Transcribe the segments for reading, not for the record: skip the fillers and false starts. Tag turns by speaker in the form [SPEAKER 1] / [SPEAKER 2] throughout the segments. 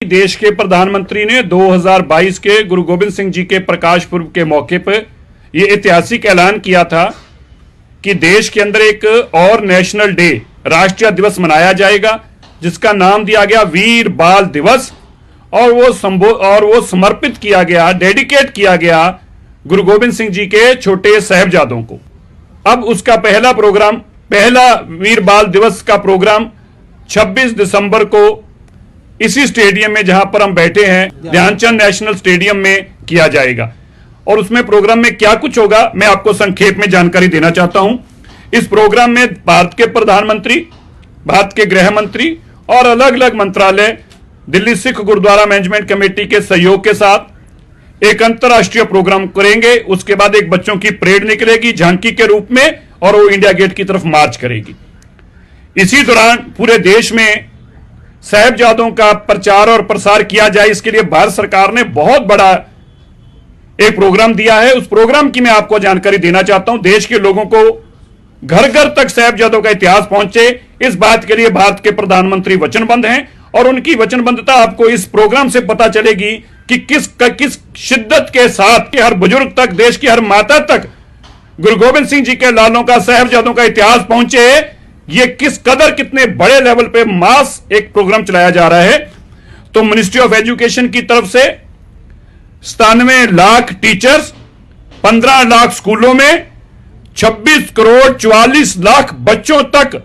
[SPEAKER 1] देश के प्रधानमंत्री ने 2022 के गुरु गोविंद सिंह जी के प्रकाश पर्व के मौके पर यह ऐतिहासिक ऐलान किया था कि देश के अंदर एक और नेशनल डे, राष्ट्रीय दिवस मनाया जाएगा, जिसका नाम दिया गया वीर बाल दिवस, और वो समर्पित किया गया, डेडिकेट किया गया गुरु गोविंद सिंह जी के छोटे साहिबजादों को। अब उसका पहला वीर बाल दिवस का प्रोग्राम 26 दिसंबर को इसी स्टेडियम में, जहां पर हम बैठे हैं, ध्यानचंद नेशनल स्टेडियम में किया जाएगा। और उसमें प्रोग्राम में क्या कुछ होगा, मैं आपको संक्षेप में जानकारी देना चाहता हूं। इस प्रोग्राम में भारत के प्रधानमंत्री, भारत के गृह मंत्री और अलग अलग मंत्रालय दिल्ली सिख गुरुद्वारा मैनेजमेंट कमेटी के सहयोग के साथ एक अंतर्राष्ट्रीय प्रोग्राम करेंगे। उसके बाद एक बच्चों की परेड निकलेगी झांकी के रूप में, और वो इंडिया गेट की तरफ मार्च करेगी। इसी दौरान पूरे देश में साहिबजादों का प्रचार और प्रसार किया जाए, इसके लिए भारत सरकार ने बहुत बड़ा एक प्रोग्राम दिया है। उस प्रोग्राम की मैं आपको जानकारी देना चाहता हूं। देश के लोगों को घर घर तक साहिबजादों का इतिहास पहुंचे, इस बात के लिए भारत के प्रधानमंत्री वचनबद्ध हैं, और उनकी वचनबद्धता आपको इस प्रोग्राम से पता चलेगी कि किस शिद्दत के साथ हर बुजुर्ग तक, देश की हर माता तक गुरु गोविंद सिंह जी के लालों का, साहिबजादों का इतिहास पहुंचे। ये कितने बड़े लेवल पे मास एक प्रोग्राम चलाया जा रहा है। तो मिनिस्ट्री ऑफ एजुकेशन की तरफ से 97 लाख टीचर्स, 15 लाख स्कूलों में, 26 करोड़ 44 लाख बच्चों तक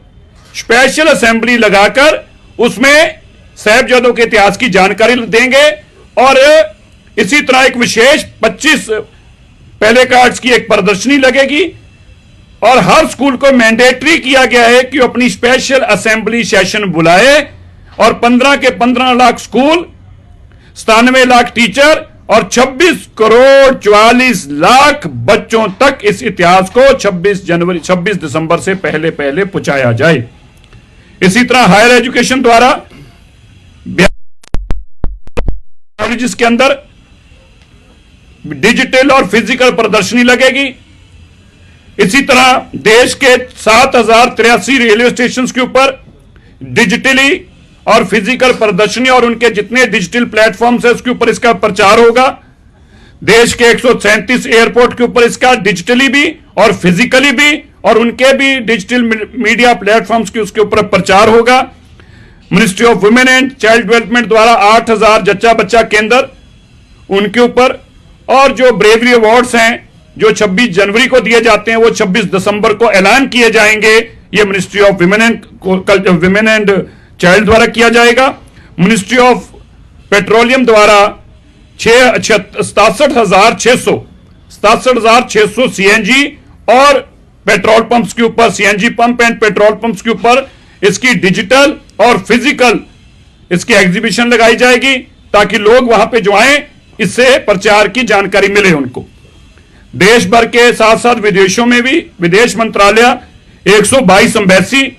[SPEAKER 1] स्पेशल असेंबली लगाकर उसमें साहिबजादों के इतिहास की जानकारी देंगे। और इसी तरह एक विशेष 25 पहले कार्ड्स की एक प्रदर्शनी लगेगी, और हर स्कूल को मैंडेटरी किया गया है कि वो अपनी स्पेशल असेंबली सेशन बुलाए, और 15 के 15 लाख स्कूल, 97 लाख टीचर और 26 करोड़ 44 लाख बच्चों तक इस इतिहास को 26 दिसंबर से पहले पहुंचाया जाए। इसी तरह हायर एजुकेशन द्वारा जिसके अंदर डिजिटल और फिजिकल प्रदर्शनी लगेगी। इसी तरह देश के 7083 रेलवे स्टेशन के ऊपर डिजिटली और फिजिकल प्रदर्शनी और उनके जितने डिजिटल प्लेटफॉर्म्स है उसके ऊपर इसका प्रचार होगा। देश के 137 एयरपोर्ट के ऊपर इसका डिजिटली भी और फिजिकली भी और उनके भी डिजिटल मीडिया प्लेटफॉर्म्स के उसके ऊपर प्रचार होगा। Ministry of women and child development द्वारा 8000 जच्चा बच्चा केंद्र, उनके ऊपर, और जो ब्रेवरी अवार्ड्स हैं जो 26 जनवरी को दिए जाते हैं वो 26 दिसंबर को ऐलान किए जाएंगे। ये ministry of women and child द्वारा किया जाएगा। मिनिस्ट्री ऑफ पेट्रोलियम द्वारा 67,600 सीएनजी और पेट्रोल पंप्स के ऊपर, CNG pump and petrol pumps के ऊपर इसकी डिजिटल और फिजिकल इसकी एग्जीबिशन लगाई जाएगी, ताकि लोग वहां पे जो आए इससे प्रचार की जानकारी मिले उनको। देश भर के साथ साथ विदेशों में भी विदेश मंत्रालय 122 एम्बेसी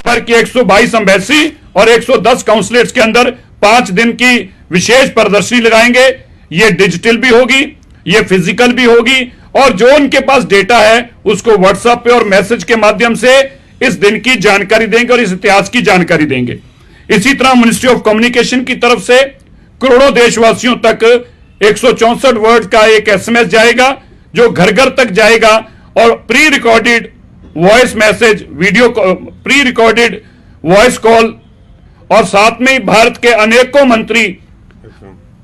[SPEAKER 1] भर की 122 एम्बेसी और 110 काउंसलेट्स के अंदर 5 दिन की विशेष प्रदर्शनी लगाएंगे। ये डिजिटल भी होगी, ये फिजिकल भी होगी, और जो उनके पास डेटा है उसको व्हाट्सएप पे और मैसेज के माध्यम से इस दिन की जानकारी देंगे और इस इतिहास की जानकारी देंगे। इसी तरह मिनिस्ट्री ऑफ कम्युनिकेशन की तरफ से करोड़ों देशवासियों तक 164 वर्ड का एक एसएमएस जाएगा जो घर घर तक जाएगा, और pre recorded voice message, video, pre recorded voice call, और साथ में ही भारत के अनेकों मंत्री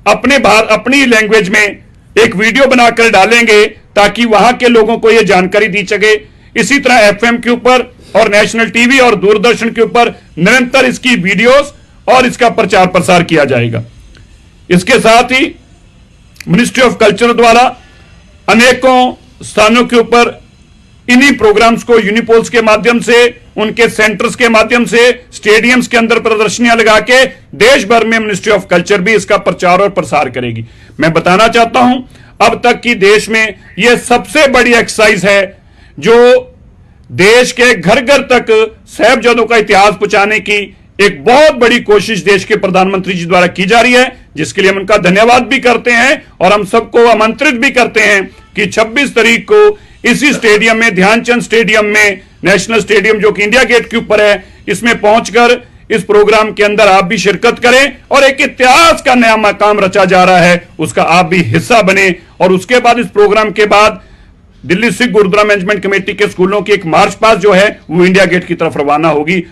[SPEAKER 1] अपनी लैंग्वेज में एक वीडियो बनाकर डालेंगे ताकि वहां के लोगों को यह जानकारी दी सके। इसी तरह एफएम के ऊपर और नेशनल टीवी और दूरदर्शन के ऊपर निरंतर इसकी वीडियोस और इसका प्रचार प्रसार किया जाएगा। इसके साथ ही मिनिस्ट्री ऑफ कल्चर द्वारा अनेकों स्थानों के ऊपर इन्हीं प्रोग्राम्स को यूनिपोल्स के माध्यम से, उनके सेंटर्स के माध्यम से, स्टेडियम्स के अंदर प्रदर्शनियां लगा के देश भर में मिनिस्ट्री ऑफ कल्चर भी इसका प्रचार और प्रसार करेगी। मैं बताना चाहता हूं अब तक की देश में यह सबसे बड़ी एक्सरसाइज है जो देश के घर घर तक साहिबजादों का इतिहास पहुंचाने की एक बहुत बड़ी कोशिश देश के प्रधानमंत्री जी द्वारा की जा रही है, जिसके लिए हम उनका धन्यवाद भी करते हैं और हम सबको आमंत्रित भी करते हैं कि 26 तारीख को इसी स्टेडियम में, ध्यानचंद स्टेडियम में, नेशनल स्टेडियम जो कि इंडिया गेट के ऊपर है, इसमें पहुंचकर इस प्रोग्राम के अंदर आप भी शिरकत करें और एक इतिहास का नया मकाम रचा जा रहा है, उसका आप भी हिस्सा बने। और उसके बाद इस प्रोग्राम के बाद दिल्ली सिख गुरुद्वारा मैनेजमेंट कमेटी के स्कूलों की एक मार्च पास्ट जो है वो इंडिया गेट की तरफ रवाना होगी।